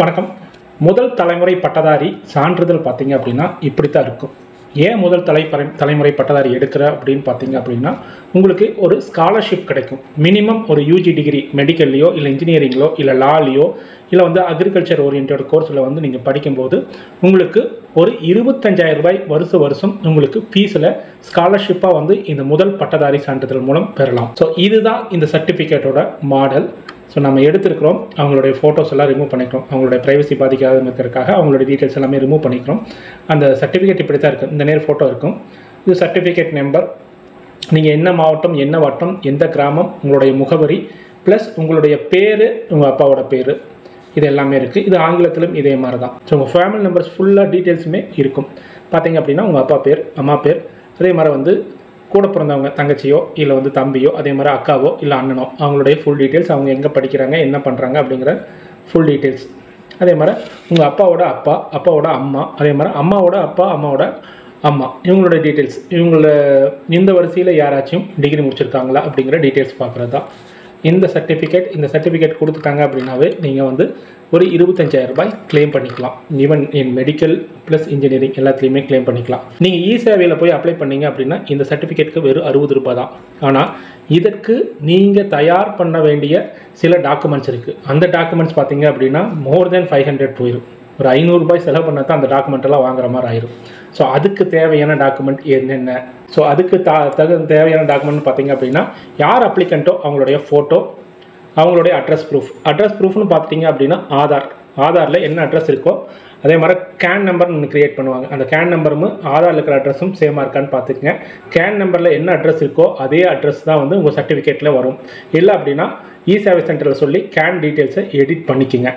வணக்கம். முதல் தலைமுறை பட்டதாரி சான்றிதழ் பார்த்தீங்க அப்படின்னா இப்படி தான் இருக்கும். ஏன் முதல் தலைமுறை பட்டதாரி எடுக்கிற அப்படின்னு பார்த்தீங்க அப்படின்னா, உங்களுக்கு ஒரு ஸ்காலர்ஷிப் கிடைக்கும். மினிமம் ஒரு யூஜி டிகிரி மெடிக்கல்லையோ இல்லை இன்ஜினியரிங்லோ இல்லை லாலையோ இல்லை வந்து அக்ரிகல்ச்சர் ஓரியன்ட் கோர்ஸில் வந்து நீங்கள் படிக்கும்போது உங்களுக்கு ஒரு 25,000 ரூபாய் வருஷம் உங்களுக்கு ஃபீஸில் ஸ்காலர்ஷிப்பாக வந்து இந்த முதல் பட்டதாரி சான்றிதழ் மூலம் பெறலாம். ஸோ இதுதான் இந்த சர்டிஃபிகேட்டோட மாடல். ஸோ நம்ம எடுத்துருக்கிறோம், அவங்களுடைய ஃபோட்டோஸ் எல்லாம் ரிமூவ் பண்ணிக்கிறோம். அவங்களுடைய ப்ரைவசி பாதிக்காத இருக்கிறதுக்காக அவங்களுடைய டீட்டெயில்ஸ் எல்லாமே ரிமூவ் பண்ணிக்கிறோம். அந்த சர்டிஃபிகேட் இப்படி தான் இருக்குது. இந்த நேர் ஃபோட்டோ இருக்கும். இது சர்டிஃபிகேட் நம்பர், நீங்கள் என்ன மாவட்டம், என்ன வட்டம், எந்த கிராமம், உங்களுடைய முகவரி ப்ளஸ் உங்களுடைய பேர், உங்கள் அப்பாவோட பேர், இது எல்லாமே இருக்குது. இது ஆங்கிலத்திலும் இதே மாதிரி தான். ஸோ உங்கள் ஃபேமிலி நம்பர்ஸ் ஃபுல்லாக டீட்டெயில்ஸுமே இருக்கும். பார்த்தீங்க அப்படின்னா உங்கள் அப்பா பேர், அம்மா பேர், அதே மாதிரி வந்து கூட பிறந்தவங்க தங்கச்சியோ இல்லை வந்து தம்பியோ, அதே மாதிரி அக்காவோ இல்லை அண்ணனோ, அவங்களுடைய ஃபுல் டீட்டெயில்ஸ், அவங்க எங்கே படிக்கிறாங்க, என்ன பண்ணுறாங்க அப்படிங்கிற ஃபுல் டீட்டெயில்ஸ். அதே மாதிரி உங்கள் அப்பாவோட அப்பா, அப்பாவோட அம்மா, அதே மாதிரி அம்மாவோட அப்பா, அம்மாவோட அம்மா, இவங்களோட டீட்டெயில்ஸ். இவங்கள இந்த வரிசையில் யாராச்சும் டிகிரி முடிச்சிருக்காங்களா அப்படிங்கிற டீட்டெயில்ஸ் பார்க்குறது தான் இந்த சர்டிஃபிகேட் கொடுத்துட்டாங்க அப்படின்னாவே நீங்கள் வந்து ஒரு 25,000 ரூபாய் கிளைம் பண்ணிக்கலாம். Even in medical plus engineering எல்லாத்துலேயுமே கிளைம் பண்ணிக்கலாம். நீங்கள் இ சேவையில் போய் அப்ளை பண்ணீங்க அப்படின்னா இந்த சர்டிஃபிகேட்டுக்கு வெறும் 60 ரூபாய் தான். ஆனால் இதற்கு நீங்கள் தயார் பண்ண வேண்டிய சில டாக்குமெண்ட்ஸ் இருக்குது. அந்த டாக்குமெண்ட்ஸ் பார்த்தீங்க அப்படின்னா மோர் தென் 500 போயிடும். ஒரு 500 ரூபாய் செலவு பண்ண தான் அந்த டாக்குமெண்ட் எல்லாம் வாங்குற மாதிரி ஆயிரும். ஸோ அதுக்கு தேவையான டாக்குமெண்ட் என்னென்ன? ஸோ அதுக்கு தேவையான டாக்குமெண்ட் பார்த்தீங்க அப்படின்னா, யார் அப்ளிகண்ட்டோ அவங்களுடைய ஃபோட்டோ, அவங்களுடைய அட்ரஸ் ப்ரூஃப்னு பார்த்துட்டிங்க அப்படின்னா ஆதாரில் என்ன அட்ரஸ் இருக்கோ அதே மாதிரி கேன் நம்பர் ஒன்று க்ரியேட் பண்ணுவாங்க. அந்த கேன் நம்பரும் ஆதாரில் இருக்கிற அட்ரஸும் சேமாக இருக்கான்னு பார்த்துக்குங்க. கேன் நம்பரில் என்ன அட்ரஸ் இருக்கோ அதே அட்ரஸ் தான் வந்து உங்கள் சர்டிஃபிகேட்டில் வரும். இல்லை அப்படின்னா இ சேவை சென்டரில் சொல்லி கேன் டீட்டெயில்ஸை எடிட் பண்ணிக்கோங்க.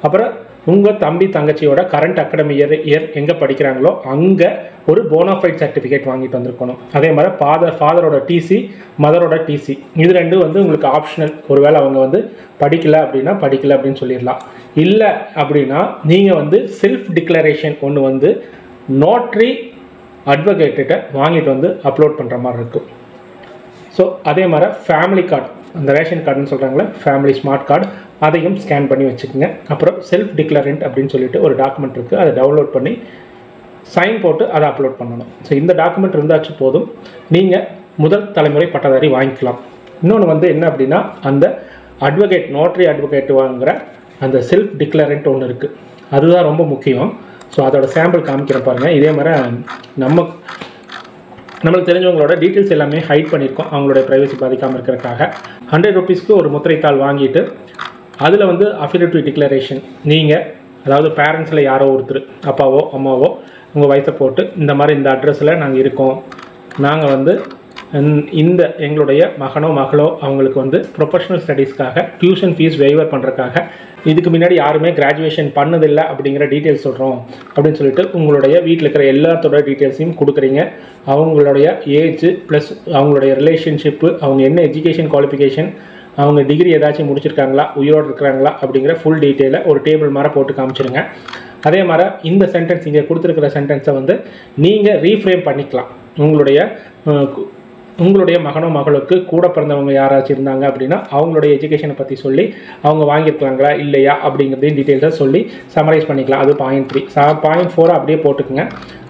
அப்புறம் உங்கள் தம்பி தங்கச்சியோட கரண்ட் அகாடமி இயர் எங்கே படிக்கிறாங்களோ அங்கே ஒரு போனாஃபைட் சர்டிஃபிகேட் வாங்கிட்டு வந்திருக்கணும். அதே மாதிரி ஃபாதரோட டிசி, மதரோட டிசி, இது ரெண்டும் வந்து உங்களுக்கு ஆப்ஷனல். ஒருவேளை அவங்க வந்து படிக்கலை அப்படின்னு சொல்லிடலாம். இல்லை அப்படின்னா நீங்கள் வந்து செல்ஃப் டிக்ளரேஷன் ஒன்று வந்து நோட்ரி அட்வொகேட்ட வாங்கிட்டு வந்து அப்லோட் பண்ணுற மாதிரி இருக்கும். ஸோ அதே மாதிரி ஃபேமிலி கார்டு, அந்த ரேஷன் கார்டுன்னு சொல்கிறாங்களே, ஃபேமிலி ஸ்மார்ட் கார்டு, அதையும் ஸ்கேன் பண்ணி வச்சுக்கோங்க. அப்புறம் செல்ஃப் டிக்ளரண்ட் அப்படின்னு சொல்லிட்டு ஒரு டாக்குமெண்ட் இருக்குது. அதை டவுன்லோட் பண்ணி சைன் போட்டு அதை அப்லோட் பண்ணணும். ஸோ இந்த டாக்குமெண்ட் இருந்தாச்சு போதும், நீங்கள் முதல் தலைமுறை பட்டதாரி வாங்கிக்கலாம். இன்னொன்று வந்து என்ன அப்படின்னா, அந்த அட்வொகேட், நோட்ரி அட்வொகேட் வாங்குகிற அந்த செல்ஃப் டிக்ளரண்ட் ஒன்று இருக்குது. அதுதான் ரொம்ப முக்கியம். ஸோ அதோட சாம்பிள் காமிக்கிறேன் பாருங்கள். இதே மாதிரி நம்மளுக்கு தெரிஞ்சவங்களோட டீட்டெயில்ஸ் எல்லாமே ஹைட் பண்ணியிருக்கோம், அவங்களுடைய ப்ரைவசி பாதிக்காமல் இருக்கிறதுக்காக. 100 ரூபீஸ்க்கு ஒரு முத்திரைத்தாள் வாங்கிட்டு அதில் வந்து அஃபிடேவிட் டிக்ளரேஷன், நீங்கள் அதாவது பேரண்ட்ஸில் யாரோ ஒருத்தர், அப்பாவோ அம்மாவோ, உங்கள் வயசை போட்டு இந்த மாதிரி இந்த அட்ரஸில் நாங்கள் இருக்கோம், நாங்கள் வந்து இந்த எங்களுடைய மகனோ மகளோ அவங்களுக்கு வந்து ப்ரொஃபஷனல் ஸ்டடீஸ்க்காக டியூஷன் ஃபீஸ் வெய்வர் பண்ணுறதுக்காக இதுக்கு முன்னாடி யாருமே கிராஜுவேஷன் பண்ணதில்லை அப்படிங்கிற டீட்டெயில்ஸ் சொல்கிறோம் அப்படின்னு சொல்லிட்டு உங்களுடைய வீட்டில் இருக்கிற எல்லாத்தோட டீட்டெயில்ஸையும் கொடுக்குறீங்க. அவங்களுடைய ஏஜ் ப்ளஸ் அவங்களுடைய ரிலேஷன்ஷிப்பு, அவங்க என்ன எஜுகேஷன் குவாலிஃபிகேஷன், அவங்க டிகிரி ஏதாச்சும் முடிச்சிருக்காங்களா, உயிரோடு இருக்கிறாங்களா அப்படிங்கிற ஃபுல் டீட்டெயிலை ஒரு டேபிள் மாதிரி போட்டு காமிச்சிருங்க. அதே மாதிரி இந்த சென்டென்ஸ், இங்கே கொடுத்துருக்கிற சென்டென்ஸை வந்து நீங்கள் ரீஃப்ரேம் பண்ணிக்கலாம். உங்களுடைய மகனோ மகளுக்கு கூட பிறந்தவங்க யாராச்சும் இருந்தாங்க அப்படின்னா அவங்களுடைய எஜுகேஷனை பற்றி சொல்லி அவங்க வாங்கியிருக்கலாங்களா இல்லையா அப்படிங்கிறதையும் டீட்டெயில்ஸாக சொல்லி சமரைஸ் பண்ணிக்கலாம். அது பாயிண்ட் 3. பாயிண்ட் 4 அப்படியே போட்டுக்குங்க.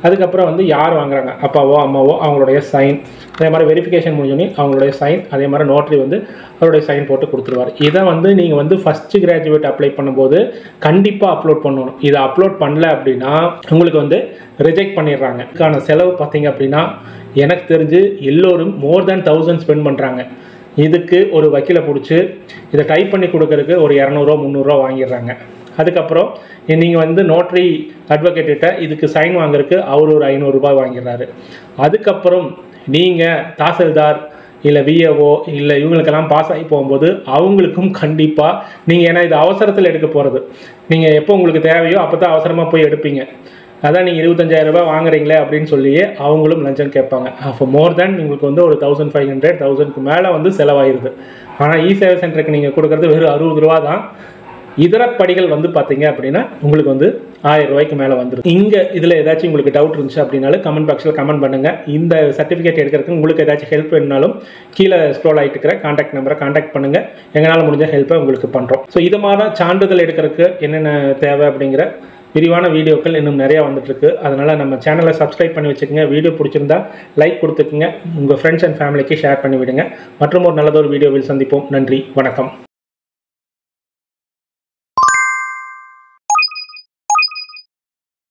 அதுக்கப்புறம் வந்து யார் வாங்குறாங்க, அப்பாவோ அம்மாவோ, அவங்களுடைய சைன், அதே மாதிரி வெரிஃபிகேஷன் முடிஞ்சோன்னே அவங்களுடைய சைன், அதே மாதிரி நோட்ரி வந்து அவருடைய சைன் போட்டு கொடுத்துருவார். இதை வந்து நீங்கள் வந்து ஃபஸ்ட்டு கிராஜுவேட் அப்ளை பண்ணும்போது கண்டிப்பாக அப்லோட் பண்ணணும். இதை அப்லோட் பண்ணல அப்படின்னா உங்களுக்கு வந்து ரிஜெக்ட் பண்ணிடுறாங்க. இதுக்கான செலவு பார்த்தீங்க அப்படின்னா எனக்கு தெரிஞ்சு எல்லோரும் மோர் தேன் 1000 ஸ்பெண்ட் பண்ணுறாங்க. இதுக்கு ஒரு வக்கீலை பிடிச்சி இதை டைப் பண்ணி கொடுக்கறதுக்கு ஒரு 200 300 வாங்கிடுறாங்க. அதுக்கப்புறம் நீங்கள் வந்து நோட்ரி அட்வொகேட்ட இதுக்கு சைன் வாங்குறதுக்கு அவர் ஒரு 500 ரூபாய் வாங்கிடுறாரு. அதுக்கப்புறம் நீங்கள் தாசில்தார் இல்லை விஏஓ இல்லை இவங்களுக்கெல்லாம் பாஸ் ஆகி போகும்போது அவங்களுக்கும் கண்டிப்பாக நீங்கள், ஏன்னா இது அவசரத்தில் எடுக்க போகிறது, நீங்கள் எப்போ உங்களுக்கு தேவையோ அப்போ தான் அவசரமாக போய் எடுப்பீங்க. அதான் நீங்கள் 25,000 ரூபாய் வாங்குறீங்களே அப்படின்னு சொல்லியே அவங்களும் லஞ்சம் கேட்பாங்க. அப்போ மோர் தேன் உங்களுக்கு வந்து ஒரு 1500 1000க்கு மேலே வந்து செலவாயிருது. ஆனால் இ சேவை சென்டருக்கு நீங்கள் கொடுக்குறது வெறும் 60 ரூபா தான். இதர படிகள் வந்து பார்த்தீங்க அப்படின்னா உங்களுக்கு வந்து 1000 ரூபாய்க்கு மேலே வந்துடும். இங்கே இதில் ஏதாச்சும் உங்களுக்கு டவுட் இருந்துச்சு அப்படின்னாலும் கமெண்ட் பாக்ஸில் கமெண்ட் பண்ணுங்கள். இந்த சர்டிஃபிகேட் எடுக்கிறதுக்கு உங்களுக்கு ஏதாச்சும் ஹெல்ப் வேணுனாலும் கீழே ஸ்க்ரோல் ஆகிட்டு இருக்கிற கான்டாக்ட் நம்பரை கான்டாக்ட் பண்ணுங்கள். எங்களால் முடிஞ்ச ஹெல்ப்பை உங்களுக்கு பண்ணுறோம். ஸோ இது மாதிரி சான்றிதழ் எடுக்கிறதுக்கு என்னென்ன தேவை அப்படிங்கிற விரிவான வீடியோக்கள் இன்னும் நிறையா வந்துட்டுருக்கு. அதனால் நம்ம சேனலை சப்ஸ்கிரைப் பண்ணி வச்சுக்கோங்க. வீடியோ பிடிச்சிருந்தா லைக் கொடுத்துக்குங்க. உங்கள் ஃப்ரெண்ட்ஸ் அண்ட் ஃபேமிலிக்கு ஷேர் பண்ணிவிடுங்க. மற்றும் ஒரு நல்லதொரு வீடியோவில் சந்திப்போம். நன்றி, வணக்கம்.